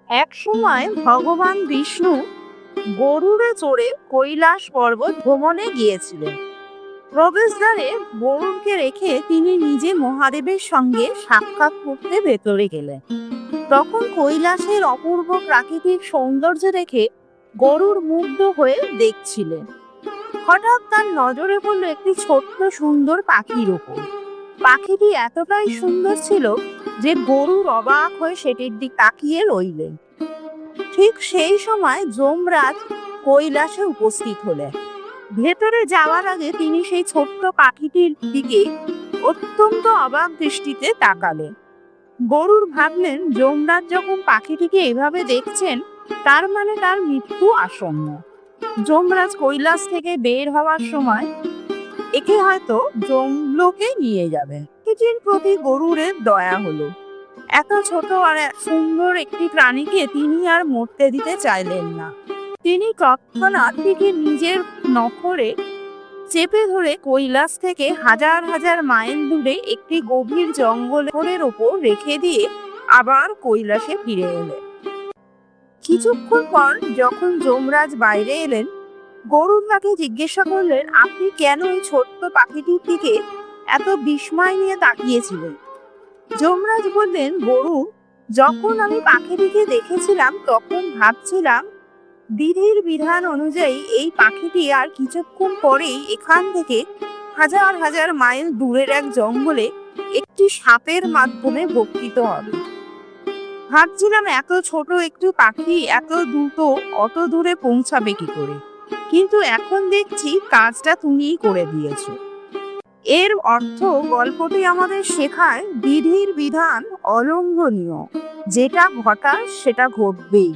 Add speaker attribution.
Speaker 1: এক সময় ভগবান বিষ্ণু গরুড়ে চড়ে কৈলাস পর্বত ভ্রমণে গিয়েছিলেন। প্রবেশদ্বারে গরুড়কে রেখে তিনি নিজে মহাদেবের সঙ্গে সাক্ষাৎ করতে ভেতরে গেলেন। তখন কৈলাসের অপূর্ব প্রাকৃতিক সৌন্দর্য দেখে গরুড় মুগ্ধ হয়ে দেখছিলেন। হঠাৎ তার নজরে পড়ল একটি ছোট্ট সুন্দর পাখির উপর। পাখিটি এতটাই সুন্দর ছিল যে গরুড় অবাক হয়ে সেটির দিক তাকিয়ে রইলেন। ঠিক সেই সময় যমরাজ কৈলাসে উপস্থিত হলেন। ভেতরে যাওয়ার আগে তিনি সেই ছোট্ট পাখিটির দিকে অত্যন্ত অবাক দৃষ্টিতে তাকালেন। গরুড় ভাবলেন, যমরাজ যখন পাখিটিকে এভাবে দেখছেন, তার মানে তার মৃত্যু আসন্ন। যমরাজ কৈলাস থেকে বের হওয়ার সময় একে হয়তো যমলোকে নিয়ে যাবেন। পাখিটির প্রতি গরুড়ের দয়া হলো। এত ছোট আর সুন্দর একটি প্রাণীকে তিনি আর মরতে দিতে চাইলেন না। তিনি তৎক্ষণাৎ নিজের নখরে চেপে ধরে কৈলাস থেকে হাজার হাজার মাইল দূরে একটি গভীর জঙ্গলের ওপর রেখে দিয়ে আবার কৈলাসে ফিরে এলেন। কিছুক্ষণ পর যখন যমরাজ বাইরে এলেন, গরুড় তাকে জিজ্ঞাসা করলেন, আপনি কেন এই ছোট্ট পাখিটির দিকে এত বিস্ময় নিয়ে তাকিয়েছিলেন? যমরাজ বললেন, গরুড়, যখন আমি পাখিটিকে দেখেছিলাম তখন ভাবছিলাম, বিধির বিধান অনুযায়ী এই পাখিটি আর কিছুক্ষণ পরেই এখান থেকে হাজার হাজার মাইল দূরের এক জঙ্গলে একটি সাপের মাধ্যমে ভক্ষিত হবে। ভাবছিলাম এত ছোট একটু পাখি এত দ্রুত অত দূরে পৌঁছাবে কি করে, কিন্তু এখন দেখছি কাজটা তুমিই করে দিয়েছো। এর অর্থ গল্পটি আমাদের শেখায়, বিধির বিধান অলঙ্ঘনীয়, যেটা ঘটার সেটা ঘটবেই।